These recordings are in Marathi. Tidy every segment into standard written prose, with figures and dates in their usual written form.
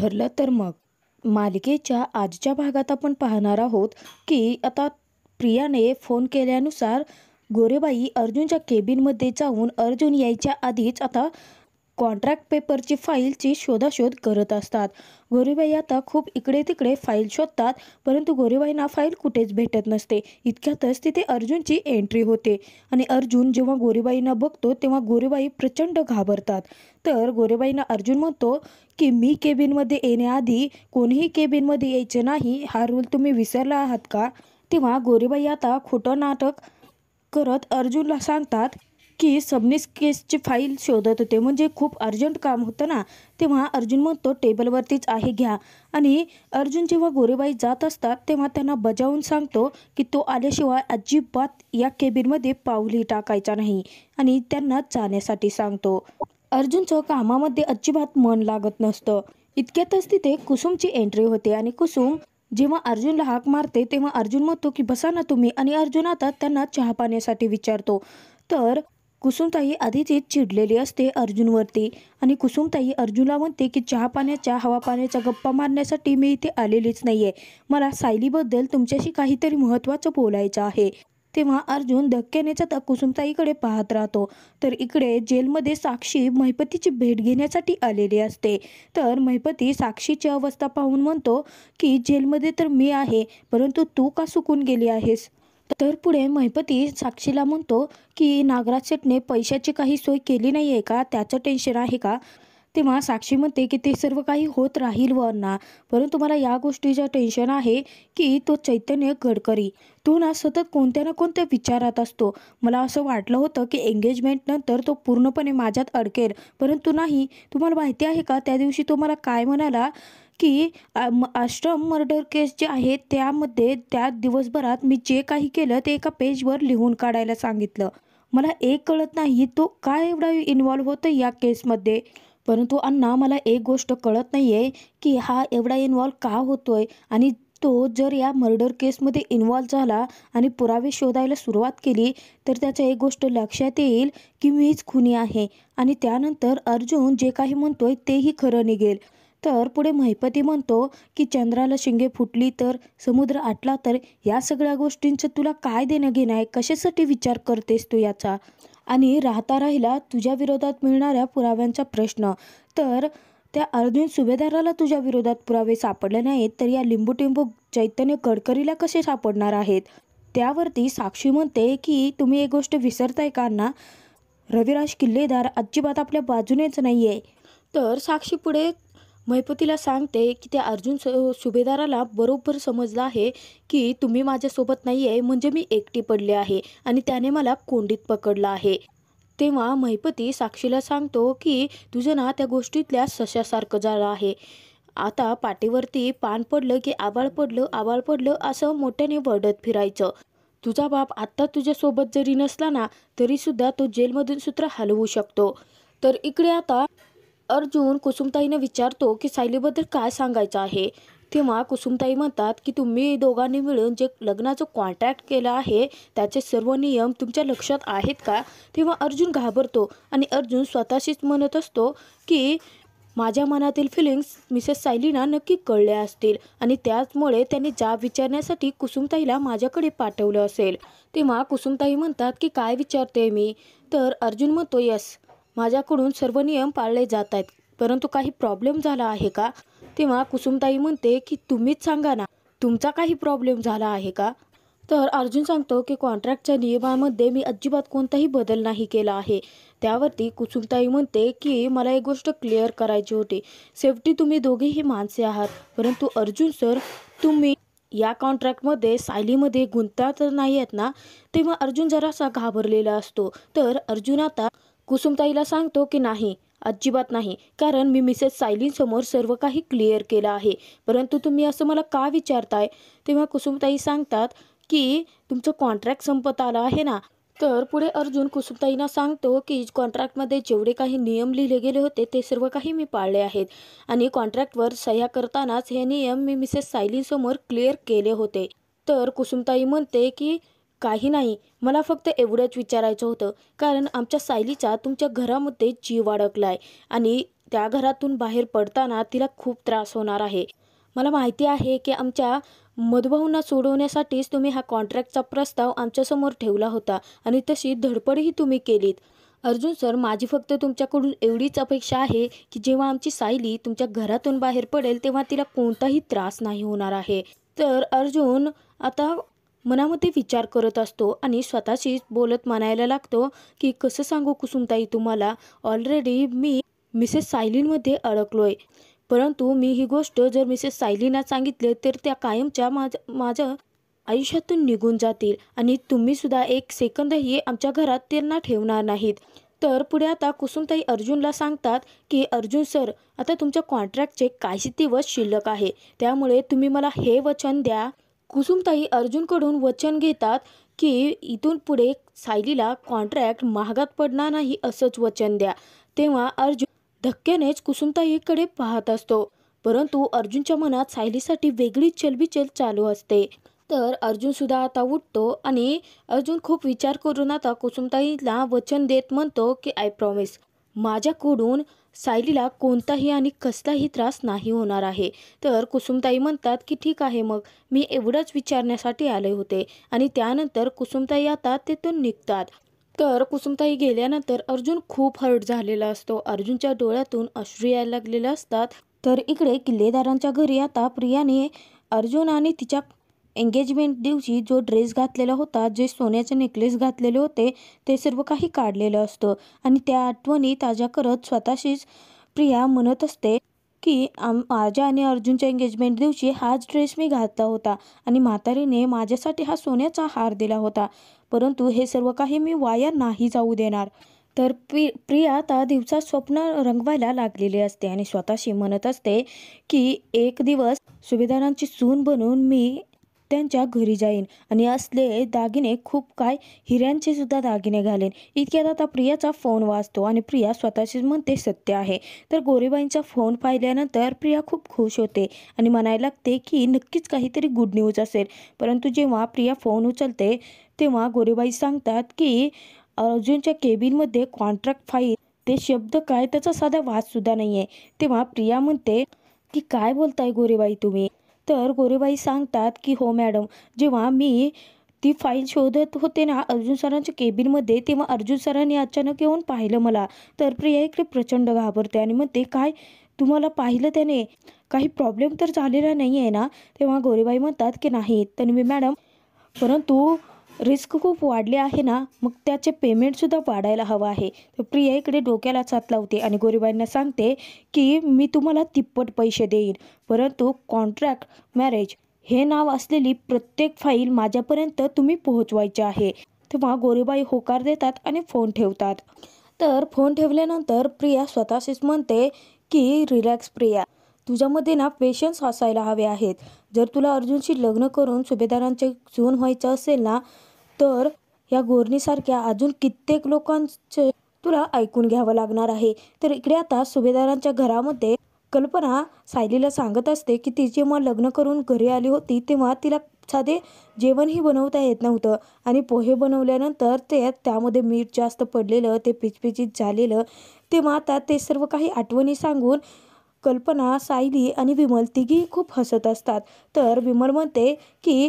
ठरलं तर मग मालिकेच्या आजच्या भागात आपण पाहणार आहोत की आता प्रियाने फोन केल्यानुसार गोरेबाई अर्जुनच्या केबिनमध्ये जाऊन अर्जुन यायच्या आधीच आता कॉन्ट्रॅक्ट पेपरची फाईलची शोधाशोध करत असतात. गोरेबाई आता खूप इकडे तिकडे फाईल शोधतात, परंतु गोरेबाईंना फाईल कुठेच भेटत नसते. इतक्यातच तिथे अर्जुनची एंट्री होते आणि अर्जुन जेव्हा गोरेबाईंना बघतो तेव्हा गोरेबाई प्रचंड घाबरतात. तर गोरेबाईंना अर्जुन म्हणतो की मी केबिनमध्ये येण्याआधी कोणीही केबिनमध्ये यायचे नाही, हा रूल तुम्ही विसरला आहात का? तेव्हा गोरेबाई आता खोटं नाटक करत अर्जुनला सांगतात की सबनीस केसची फाईल शोधत होते, म्हणजे खूप अर्जंट काम होतं ना. तेव्हा अर्जुन म्हणतो टेबलवरतीच आहे, घ्या. आणि अर्जुन जेव्हा गोरेबाई जात असतात तेव्हा त्यांना बजावून सांगतो की तो आल्याशिवाय अजिबात या केबिनमध्ये पाऊलही टाकायचा नाही आणि त्यांना जाण्यासाठी सांगतो. अर्जुनचं कामामध्ये अजिबात मन लागत नसतं. इतक्यातच तिथे कुसुमची एंट्री होते आणि कुसुम जेव्हा अर्जुनला हाक मारते तेव्हा अर्जुन म्हणतो की बसा ना तुम्ही, आणि अर्जुन आता त्यांना चहा पाण्यासाठी विचारतो. तर कुसुमताई आधीच चिडलेली असते अर्जुनवरती आणि कुसुमताई अर्जुनला म्हणते की चहा पाण्याच्या हवा पाण्याच्या गप्पा मारण्यासाठी मी इथे आलेलीच नाहीये, मला सायलीबद्दल तुमच्याशी काहीतरी महत्त्वाचं बोलायचं आहे. तेव्हा अर्जुन धक्क्याने आता कुसुमताईकडे पाहत राहतो. तर इकडे जेलमध्ये साक्षी महिपतीची भेट घेण्यासाठी आलेली असते. तर महिपती साक्षीची अवस्था पाहून म्हणतो की जेलमध्ये तर मी आहे, परंतु तू का सुकून गेली आहेस? तर पुढे महिपती साक्षीला म्हणतो की नागराज शेटने पैशाची काही सोय केली नाही आहे का, त्याचं टेन्शन आहे का? तेव्हा साक्षी म्हणते की ते सर्व काही होत राहील व अण्णा, परंतु मला या गोष्टीचं टेन्शन आहे की तो चैतन्य गडकरी, तो ना सतत कोणत्या ना कोणत्या विचारात असतो. मला असं वाटलं होतं की एंगेजमेंट नंतर तो पूर्णपणे माझ्यात अडकेल, परंतु नाही. तुम्हाला माहिती आहे का त्या दिवशी तो मला काय म्हणाला की आश्रम मर्डर केस जे आहे त्यामध्ये त्या दिवसभरात मी जे काही केलं ते एका पेजवर लिहून काढायला सांगितलं. मला एक कळत नाही तो काय एवढा इन्व्हॉल्व होतं या केसमध्ये. परंतु अण्णा मला एक गोष्ट कळत नाही आहे की हा एवढा इन्व्हॉल्व का होतोय, आणि तो जर या मर्डर केसमध्ये इन्व्हॉल्व झाला आणि पुरावे शोधायला सुरुवात केली तर त्याच्या एक गोष्ट लक्षात येईल की मीच खुनी आहे आणि त्यानंतर अर्जुन जे काही म्हणतोय तेही खरं निघेल. तर पुढे महिपती म्हणतो की चंद्राला शिंगे फुटली तर समुद्र आटला तर या सगळ्या गोष्टींचं तुला काय देणं घेणं आहे, कशासाठी विचार करतेस तू याचा? आणि राहता राहिला तुझ्या विरोधात मिळणाऱ्या पुराव्यांचा प्रश्न, तर त्या अर्जुन सुभेदाराला तुझ्या विरोधात पुरावे सापडले नाहीत तर या लिंबू चैतन्य गडकरीला कसे सापडणार आहेत? त्यावरती साक्षी म्हणते की तुम्ही एक गोष्ट विसरताय का अण्णा, रविराज किल्लेदार अजिबात आपल्या बाजूनेच नाही आहे. तर साक्षी पुढे महिपतीला सांगते की त्या अर्जुन सुभेदाराला बरोबर समजलं आहे की तुम्ही माझ्यासोबत नाही आहे, म्हणजे मी एकटी पडले आहे आणि त्याने मला कोंडीत पकडलं आहे. तेव्हा महिपती साक्षीला सांगतो की तुझं ना त्या गोष्टीतल्या सशासारखं झालं आहे. आता पाठीवरती पान पडलं की आबाळ पडलं आबाळ पडलं असं मोठ्याने वरडत फिरायचं. तुझा बाप आत्ता तुझ्यासोबत जरी नसला ना तरीसुद्धा तो जेलमधून सूत्र हलवू शकतो. तर इकडे आता अर्जुन कुसुमताईने विचारतो की सायलीबद्दल काय सांगायचं आहे. तेव्हा कुसुमताई म्हणतात की तुम्ही दोघांनी मिळून जे लग्नाचं कॉन्ट्रॅक्ट केलं आहे त्याचे सर्व नियम तुमच्या लक्षात आहेत का? तेव्हा अर्जुन घाबरतो आणि अर्जुन स्वतःशीच म्हणत असतो की माझ्या मनातील फिलिंग्स मिसेस सायलीना नक्की कळल्या असतील आणि त्याचमुळे त्यांनी जाब विचारण्यासाठी कुसुमताईला माझ्याकडे पाठवलं असेल. तेव्हा कुसुमताई म्हणतात की काय विचारते मी? तर अर्जुन म्हणतो यस, माझ्याकडून सर्व नियम पाळले जात आहेत, परंतु काही प्रॉब्लेम झाला आहे का? तेव्हा कुसुमताई म्हणते की तुम्हीच सांगा ना, तुमचा काही प्रॉब्लेम झाला आहे का? तर अर्जुन सांगतो की कॉन्ट्रॅक्टच्या नियमामध्ये मी अजिबात कोणताही बदल नाही केला आहे. त्यावरती कुसुमताई म्हणते की मला एक गोष्ट क्लिअर करायची होती, शेवटी तुम्ही दोघेही माणसे आहात, परंतु अर्जुन सर तुम्ही या कॉन्ट्रॅक्टमध्ये सायलीमध्ये गुंतता तर नाही आहेत ना? तेव्हा अर्जुन जरासा घाबरलेला असतो. तर अर्जुन आता कुसुमताईला सांगतो की नाही, अजिबात नाही, कारण मी मिसेस सायलींसमोर सर्व काही क्लिअर केलं आहे, परंतु तुम्ही असं मला का विचारताय? तेव्हा कुसुमताई सांगतात की तुमचं कॉन्ट्रॅक्ट संपत आलं आहे ना. तर पुढे अर्जुन कुसुमताईंना सांगतो की कॉन्ट्रॅक्टमध्ये जेवढे काही नियम लिहिले गेले होते ते सर्व काही मी पाळले आहेत आणि कॉन्ट्रॅक्टवर सह्या करतानाच हे नियम मी मिसेस सायलींसमोर क्लिअर केले होते. तर कुसुमताई म्हणते की काही नाही, मला फक्त एवढंच विचारायचं होतं, कारण आमच्या सायलीचा तुमच्या घरामध्ये जीव अडकलाय आणि त्या घरातून बाहेर पडताना तिला खूप त्रास होणार आहे. मला माहिती आहे की आमच्या मधुभाऊंना सोडवण्यासाठीच तुम्ही हा कॉन्ट्रॅक्टचा प्रस्ताव आमच्यासमोर ठेवला होता आणि तशी धडपडही तुम्ही केलीत. अर्जुन सर, माझी फक्त तुमच्याकडून एवढीच अपेक्षा आहे की जेव्हा आमची सायली तुमच्या घरातून बाहेर पडेल तेव्हा तिला कोणताही त्रास नाही होणार आहे. तर अर्जुन आता मनामध्ये विचार करत असतो आणि स्वतःशीच बोलत म्हणायला लागतो की कसं सांगू कुसुमताई तुम्हाला, ऑलरेडी मी मिसेस सायलींमध्ये अडकलोय. परंतु मी ही गोष्ट जर मिसेस सायलींना सांगितले तर त्या कायमच्या माझ्या आयुष्यातून निघून जातील आणि तुम्ही सुद्धा एक सेकंदही आमच्या घरात त्यांना ठेवणार नाहीत. तर पुढे आता कुसुमताई अर्जुनला सांगतात की अर्जुन सर, आता तुमच्या कॉन्ट्रॅक्टचे काही दिवस शिल्लक आहे, त्यामुळे तुम्ही मला हे वचन द्या. कुसुमताई अर्जुनकडून वचन घेतात की इथून पुढे सायलीला कॉन्ट्रॅक्ट महागात पडणार नाही असंच वचन द्या. तेव्हा अर्जुन धक्क्यानेच कुसुमताईकडे पाहत असतो, परंतु अर्जुनच्या मनात सायलीसाठी वेगळीच चलबिचल चालू असते. तर अर्जुन सुद्धा आता उठतो आणि अर्जुन खूप विचार करून आता कुसुमताईला वचन देत म्हणतो की आय प्रॉमिस, माझ्याकडून सायलीला कोणताही आणि कसलाही त्रास नाही होणार आहे. तर कुसुमताई म्हणतात की ठीक आहे, मग मी एवढंच विचारण्यासाठी आले होते. आणि त्यानंतर कुसुमताई आता तिथून निघतात. तर कुसुमताई गेल्यानंतर अर्जुन खूप हर्ट झालेला असतो. अर्जुनच्या डोळ्यातून अश्रू यायला लागलेले असतात. तर इकडे किल्लेदारांच्या घरी आता प्रियाने अर्जुन आणि तिच्या एंगेजमेंट दिवशी जो ड्रेस घातलेला होता, जे सोन्याचे नेकलेस घातलेले होते, ते सर्व काही काढलेलं असतं आणि त्या आठवणी ताज्या करत स्वतःशीच प्रिया म्हणत असते की माझ्या आणि अर्जुनच्या एंगेजमेंट दिवशी हाच ड्रेस मी घातला होता आणि म्हातारीने माझ्यासाठी हा सोन्याचा हार दिला होता, परंतु हे सर्व काही मी वाया नाही जाऊ देणार. तर प्रिया त्या दिवसात स्वप्न रंगवायला लागलेली असते आणि स्वतःशी म्हणत असते की एक दिवस सुभेदारांची सून बनून मी त्यांच्या घरी जाईन आणि असले दागिने, खूप काय हिऱ्यांचे सुद्धा दागिने घालेन. इतक्यात आता प्रियाचा फोन वाजतो आणि प्रिया स्वतःशीच म्हणते सत्य आहे. तर गोरेबाईंचा फोन पाहिल्यानंतर प्रिया खूप खुश होते आणि म्हणायला लागते की नक्कीच काहीतरी गुड न्यूज असेल. परंतु जेव्हा प्रिया फोन उचलते तेव्हा गोरेबाई सांगतात की अर्जुनच्या केबिनमध्ये कॉन्ट्रॅक्ट फाईल, ते शब्द काय, त्याचा साधा वाचसुद्धा नाही आहे. तेव्हा प्रिया म्हणते की काय बोलताय गोरेबाई तुम्ही. तर गोरेबाई सांगतात की हो मॅडम, जेव्हा मी ती फाईल शोधत होते ना अर्जुन सरांच्या केबिनमध्ये, तेव्हा अर्जुन सरांनी अचानक येऊन पाहिलं मला. तर प्रिया इकडे प्रचंड घाबरते आणि म्हणते काय, तुम्हाला पाहिलं त्याने, काही प्रॉब्लेम तर झालेला नाही आहे ना. तेव्हा गोरेबाई म्हणतात की नाही तन्वी मॅडम, परंतु रिस्क खूप वाढले आहे ना, मग त्याचे पेमेंटसुद्धा वाढायला हवं आहे. तर प्रिया इकडे डोक्याला हात लावते आणि गोरेबाईंना सांगते की मी तुम्हाला तिप्पट पैसे देईन, परंतु कॉन्ट्रॅक्ट मॅरेज हे नाव असलेली प्रत्येक फाईल माझ्यापर्यंत तुम्ही पोहोचवायची आहे. तेव्हा गोरेबाई होकार देतात आणि फोन ठेवतात. तर फोन ठेवल्यानंतर प्रिया स्वतःशीच म्हणते की रिलॅक्स प्रिया, तुझ्यामध्ये ना पेशन्स असायला हवे आहेत. जर तुला अर्जुनशी लग्न करून सुभेदारांचे सून व्हायचं असेल ना, तर या गोरणीसारख्या अजून कित्येक लोकांचे तुला ऐकून घ्यावं लागणार आहे. तर इकडे आता सुभेदारांच्या घरामध्ये कल्पना सायलीला सांगत असते की ती जेव्हा लग्न करून घरी आली होती तेव्हा तिला साधे जेवणही बनवता येत नव्हतं आणि पोहे बनवल्यानंतर त्यामध्ये मीठ जास्त पडलेलं, ते पिचपिचीत झालेलं. तेव्हा आता ते सर्व काही आठवणी सांगून कल्पना, सायली आणि विमल तिघी खूप हसत असतात. तर विमल म्हणते की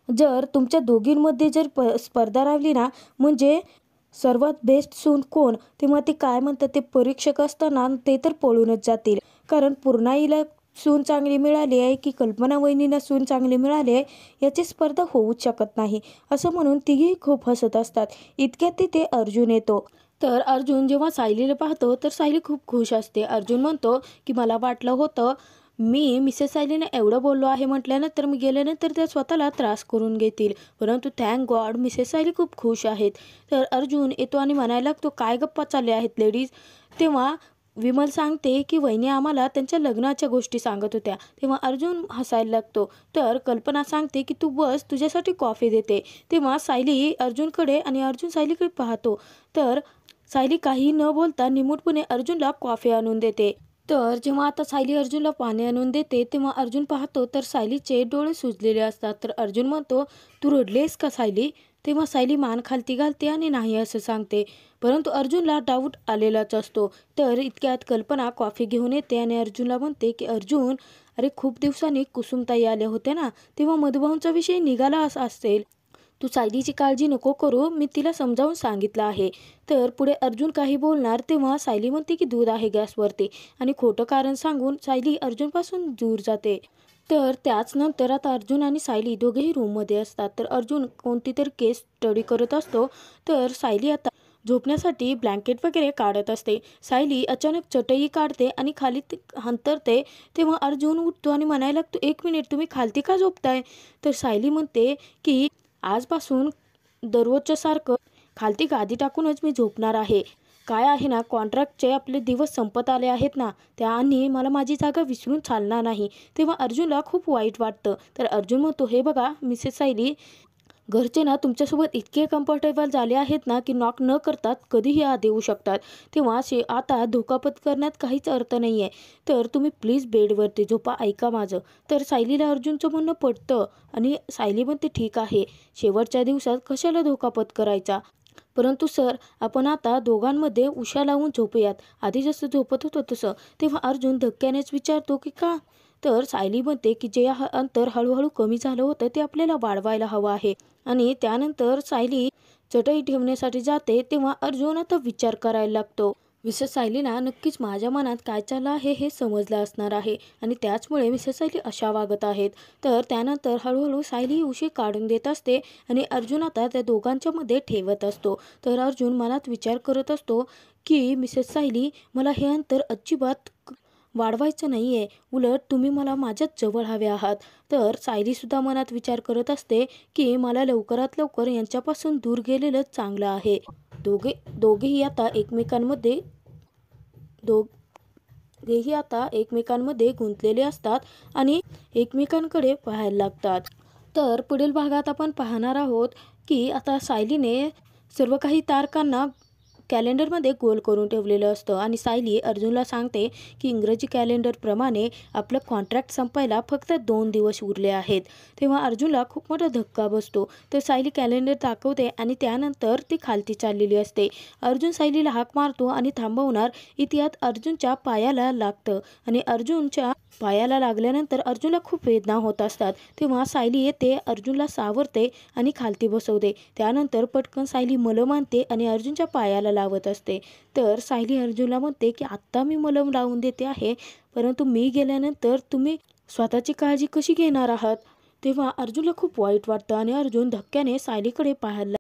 जर तुमच्या दोघींमध्ये जर स्पर्धा राहिली ना, म्हणजे सर्वात बेस्ट सून कोण, तेव्हा ते काय म्हणतात, ते परीक्षक असताना ते तर पळूनच जातील. कारण पूर्णाईला सून चांगली मिळाली आहे की कल्पना वहिनीला सून चांगली मिळाली आहे, याची स्पर्धा होऊच शकत नाही, असं म्हणून तिघी खूप हसत असतात. इतक्यात तिथे अर्जुन येतो. तर अर्जुन जेव्हा सायलीला पाहतो तर सायली खूप खुश असते. अर्जुन म्हणतो की मला वाटलं होतं मी मिसेस सायलीने एवढं बोललो आहे म्हटल्यानंतर मी गेल्यानंतर त्या स्वतःला त्रास करून घेतील, परंतु थँक गॉड मिसेस सायली खूप खुश आहेत. तर अर्जुन येतो आणि म्हणायला लागतो काय गप्पा चालल्या आहेत लेडीज. तेव्हा विमल सांगते की वहिनी आम्हाला त्यांच्या लग्नाच्या गोष्टी सांगत होत्या. तेव्हा अर्जुन हसायला लागतो. तर कल्पना सांगते की तू बस, तुझ्यासाठी कॉफी देते. तेव्हा सायली अर्जुनकडे आणि अर्जुन सायलीकडे पाहतो. तर सायली काही न बोलता निमूटपणे अर्जुनला कॉफी आणून देते. तर जेव्हा आता सायली अर्जुनला पाणी आणून देते तेव्हा अर्जुन पाहतो तर सायलीचे डोळे सुजलेले असतात. तर अर्जुन म्हणतो तू रडलेस का सायली. तेव्हा सायली मान खालती घालते आणि नाही असं सांगते. परंतु अर्जुनला डाऊट आलेलाच असतो. तर इतक्यात कल्पना कॉफी घेऊन येते आणि अर्जुनला म्हणते की अर्जुन, अरे खूप दिवसांनी कुसुमताई आल्या होत्या ना, तेव्हा मधुभाऊंचा विषय निघाला असेल. तू सायलीची काळजी नको करू, मी तिला समजावून सांगितलं आहे. तर पुढे अर्जुन काही बोलणार तेव्हा सायली म्हणते की दूध आहे गॅसवरती आणि खोटं कारण सांगून सायली अर्जुनपासून दूर जाते. तर त्याच नंतर आता अर्जुन आणि सायली दोघेही रूममध्ये असतात. तर अर्जुन कोणती तरी केस स्टडी करत असतो. तर सायली आता झोपण्यासाठी ब्लँकेट वगैरे काढत असते. सायली अचानक चटई काढते आणि खाली हंतरते. तेव्हा अर्जुन उठतो आणि म्हणायला लागतो, एक मिनिट, तुम्ही खालती का झोपताय? तर सायली म्हणते की आजपासून दररोजच्या सारखं खालती गादी टाकूनच मी झोपणार आहे. काय आहे ना, कॉन्ट्रॅक्टचे आपले दिवस संपत आले आहेत ना, आणि मला माझी जागा विसरून चालणार नाही. तेव्हा अर्जुनला खूप वाईट वाटतं. तर अर्जुन म्हणतो, हे बघा मिसेस सायली, घरचे ना तुमच्यासोबत इतके कम्फर्टेबल झाले आहेत ना की नॉक न करतात कधीही आत येऊ शकतात. तेव्हा आता धोका पत्करण्यात काहीच अर्थ नाही आहे. तर तुम्ही प्लीज बेडवरती झोपा, ऐका माझं. तर सायलीला अर्जुनचं म्हणणं पटतं आणि सायली म्हणते, ठीक आहे, शेवटच्या दिवसात कशाला धोका पत्करायचा. परंतु सर, आपण आता दोघांमध्ये उशा लावून झोपूयात, आधी जसं झोपत होतं तसं. तेव्हा अर्जुन धक्क्यानेच विचारतो की का? तर सायली म्हणते की जे अंतर हळूहळू कमी झालं होतं ते आपल्याला वाढवायला हवं आहे. आणि त्यानंतर सायली चटई ठेवण्यासाठी जाते. तेव्हा अर्जुन आता विचार करायला लागतो. मिसेस सायलीला नक्कीच माझ्या मनात काय चाललं आहे हे समजलं असणार आहे आणि त्याचमुळे मिसेस सायली अशा वागत आहेत. तर त्यानंतर हळूहळू सायली उशी काढून देत असते आणि अर्जुन आता त्या दोघांच्या मध्ये ठेवत असतो. तर अर्जुन मनात विचार करत असतो की मिसेस सायली, मला हे अंतर अजिबात वाढवायचं नाही आहे, उलट तुम्ही मला माझ्याच जवळ हवे आहात. तर सायलीसुद्धा मनात विचार करत असते की मला लवकरात लवकर यांच्यापासून दूर गेलेलंच चांगलं आहे. दोघेही आता एकमेकांमध्ये दोघेही आता एकमेकांमध्ये गुंतलेले असतात आणि एकमेकांकडे पाहायला लागतात. तर पुढील भागात आपण पाहणार आहोत की आता सायलीने सर्व काही तारखांना कॅलेंडरमध्ये गोल करून ठेवलेलं असतं आणि सायली अर्जुनला सांगते की इंग्रजी कॅलेंडरप्रमाणे आपलं कॉन्ट्रॅक्ट संपायला फक्त 2 दिवस उरले आहेत. तेव्हा अर्जुनला खूप मोठा धक्का बसतो. तर सायली कॅलेंडर दाखवते आणि त्यानंतर ती खालती चाललेली असते. अर्जुन सायलीला हाक मारतो आणि थांबवणार इतिहात अर्जुनच्या पायाला लागतं आणि अर्जुनच्या पायाला लागल्यानंतर अर्जुनला खूप वेदना होत असतात. तेव्हा सायली येते, अर्जुनला सावरते आणि खालती बसवते. त्यानंतर पटकन सायली मलम आणते आणि अर्जुनच्या पायाला लावत असते. तर सायली अर्जुनला म्हणते की आत्ता मी मलम लावून देते आहे, परंतु मी गेल्यानंतर तुम्ही स्वतःची काळजी कशी घेणार आहात? तेव्हा अर्जुनला खूप वाईट वाटतं आणि अर्जुन धक्क्याने सायलीकडे पाहायला